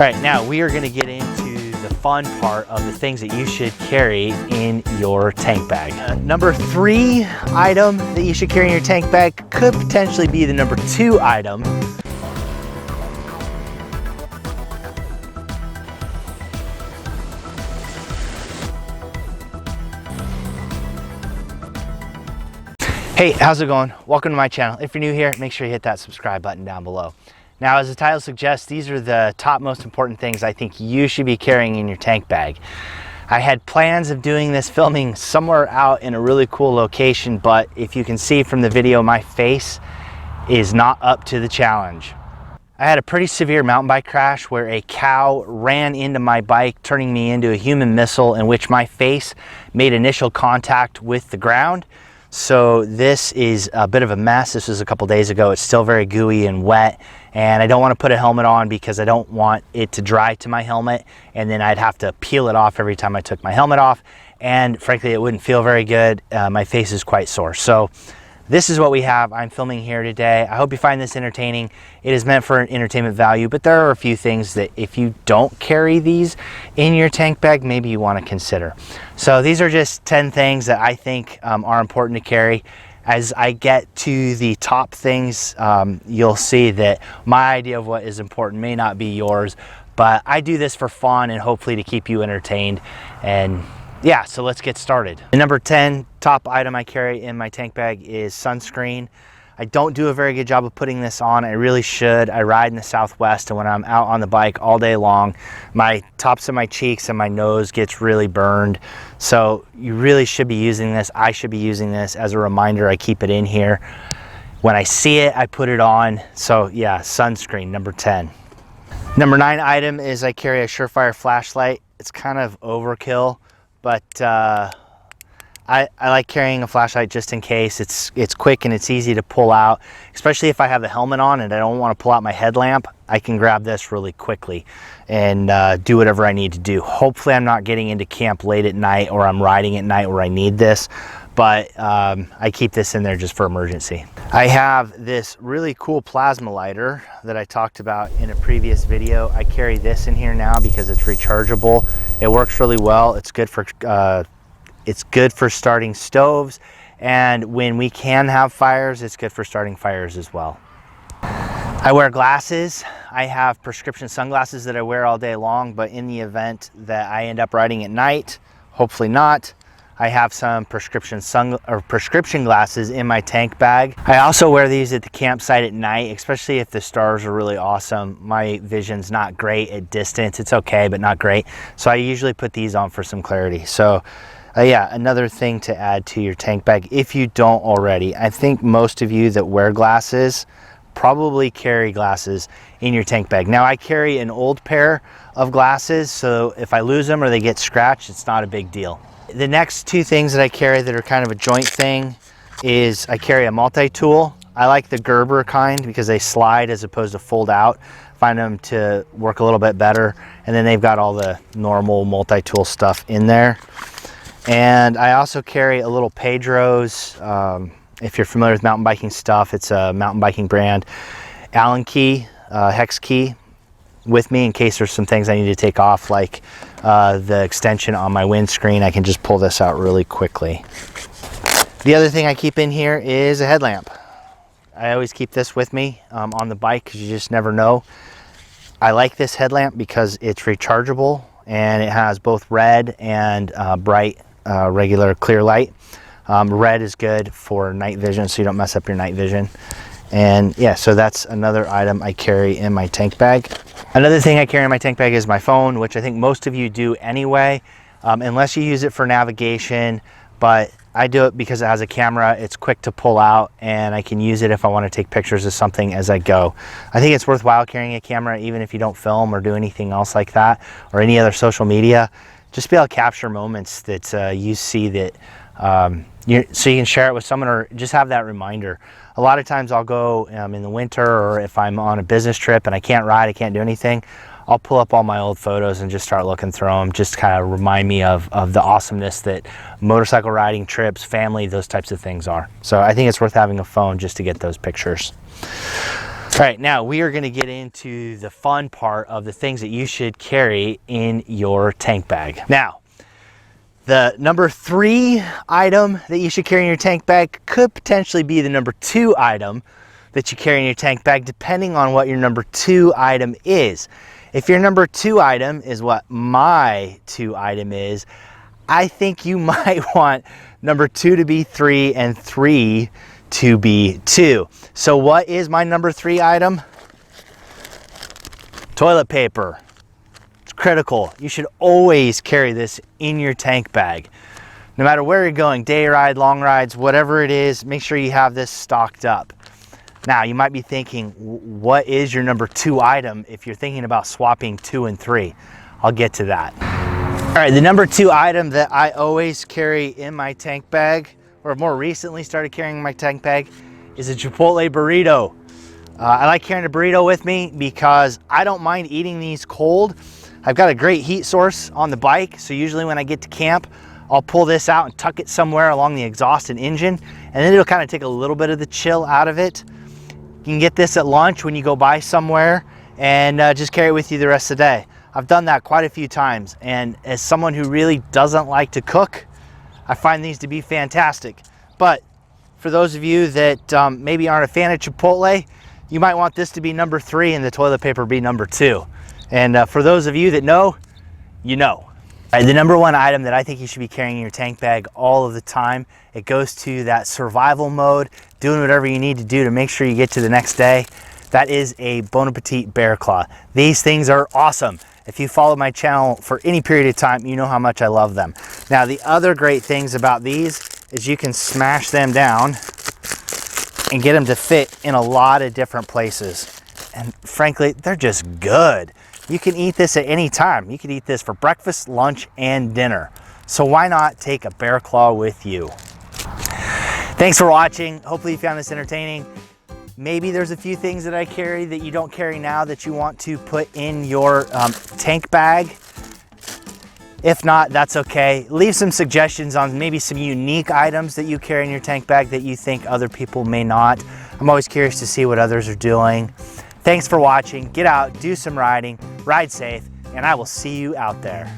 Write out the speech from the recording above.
All right, now we are going to get into the fun part of the things that you should carry in your tank bag. Number 3 item that you should carry in your tank bag could potentially be the number 2 item. Hey, how's it going? Welcome to my channel. If you're new here, make sure you hit that subscribe button down below. Now, as the title suggests, these are the top most important things I think you should be carrying in your tank bag. I had plans of doing this filming somewhere out in a really cool location, but if you can see from the video, my face is not up to the challenge. I had a pretty severe mountain bike crash where a cow ran into my bike, turning me into a human missile in which my face made initial contact with the ground. So this is a bit of a mess. This was a couple days ago. It's still very gooey and wet, and I don't want to put a helmet on because I don't want it to dry to my helmet, and then I'd have to peel it off every time I took my helmet off, and frankly it wouldn't feel very good. My face is quite sore. So this is what we have. I'm filming here today. I hope you find this entertaining. It is meant for an entertainment value, but there are a few things that if you don't carry these in your tank bag, maybe you want to consider. So these are just 10 things that I think are important to carry. As I get to the top things, you'll see that my idea of what is important may not be yours, but I do this for fun and hopefully to keep you entertained. And yeah, so let's get started. The number 10 top item I carry in my tank bag is sunscreen. I don't do a very good job of putting this on. I really should. I ride in the Southwest, and when I'm out on the bike all day long, my tops of my cheeks and my nose gets really burned. So you really should be using this. I should be using this as a reminder. I keep it in here. When I see it, I put it on. So yeah, sunscreen, number 10. Number 9 item is I carry a Surefire flashlight. It's kind of overkill, but I like carrying a flashlight just in case. It's quick and it's easy to pull out, especially if I have the helmet on and I don't want to pull out my headlamp. I can grab this really quickly and do whatever I need to do. Hopefully I'm not getting into camp late at night or I'm riding at night where I need this, but I keep this in there just for emergency. I have this really cool plasma lighter that I talked about in a previous video. I carry this in here now because it's rechargeable. It works really well. It's good for starting stoves, and when we can have fires, it's good for starting fires as well. I wear glasses. I have prescription sunglasses that I wear all day long, but in the event that I end up riding at night, hopefully not, I have some prescription glasses in my tank bag. I also wear these at the campsite at night, especially if the stars are really awesome. My vision's not great at distance. It's okay, but not great. So I usually put these on for some clarity. So yeah, another thing to add to your tank bag if you don't already. I think most of you that wear glasses probably carry glasses in your tank bag. Now I carry an old pair of glasses, so if I lose them or they get scratched, it's not a big deal. The next 2 things that I carry that are kind of a joint thing is I carry a multi-tool. I like the Gerber kind because they slide as opposed to fold out. Find them to work a little bit better. And then they've got all the normal multi-tool stuff in there. And I also carry a little Pedro's. If you're familiar with mountain biking stuff, it's a mountain biking brand. Allen key, hex key with me in case there's some things I need to take off, like the extension on my windscreen. I can just pull this out really quickly. The other thing I keep in here is a headlamp. I always keep this with me on the bike because you just never know. I like this headlamp because it's rechargeable and it has both red and bright regular clear light. Red is good for night vision, so you don't mess up your night vision. And yeah, so that's another item I carry in my tank bag. Another thing I carry in my tank bag is my phone, which I think most of you do anyway, unless you use it for navigation, but I do it because it has a camera. It's quick to pull out and I can use it if I want to take pictures of something as I go. I think it's worthwhile carrying a camera even if you don't film or do anything else like that or any other social media. Just be able to capture moments that you see that so you can share it with someone or just have that reminder. A lot of times I'll go in the winter, or if I'm on a business trip and I can't ride, I can't do anything, I'll pull up all my old photos and just start looking through them, just kind of remind me of the awesomeness that motorcycle riding, trips, family, those types of things are. So I think it's worth having a phone just to get those pictures. right, now we are going to get into the fun part of the things that you should carry in your tank bag. Now, the number 3 item that you should carry in your tank bag could potentially be the number 2 item that you carry in your tank bag, depending on what your number 2 item is. If your number 2 item is what my 2 item is, I think you might want number 2 to be 3 and 3 to be 2. So what is my number 3 item? Toilet paper. It's critical. You should always carry this in your tank bag. No matter where you're going, day ride, long rides, whatever it is, make sure you have this stocked up. Now, you might be thinking, what is your number 2 item if you're thinking about swapping 2 and 3? I'll get to that. All right, the number 2 item that I always carry in my tank bag, or more recently started carrying in my tank bag, is a Chipotle burrito. I like carrying a burrito with me because I don't mind eating these cold. I've got a great heat source on the bike, so usually when I get to camp, I'll pull this out and tuck it somewhere along the exhaust and engine, and then it'll kind of take a little bit of the chill out of it. You can get this at lunch when you go by somewhere and just carry it with you the rest of the day. I've done that quite a few times, and as someone who really doesn't like to cook, I find these to be fantastic. But for those of you that maybe aren't a fan of Chipotle, you might want this to be number 3 and the toilet paper be number 2. And for those of you that know, you know. All right, the number 1 item that I think you should be carrying in your tank bag all of the time, it goes to that survival mode, doing whatever you need to do to make sure you get to the next day. That is a Bon Appetit bear claw. These things are awesome. If you follow my channel for any period of time, you know how much I love them. Now, the other great things about these is you can smash them down and get them to fit in a lot of different places. And frankly, they're just good. You can eat this at any time. You can eat this for breakfast, lunch, and dinner. So why not take a bear claw with you? Thanks for watching. Hopefully you found this entertaining. Maybe there's a few things that I carry that you don't carry now that you want to put in your tank bag. If not, that's okay. Leave some suggestions on maybe some unique items that you carry in your tank bag that you think other people may not. I'm always curious to see what others are doing. Thanks for watching. Get out, do some riding, ride safe, and I will see you out there.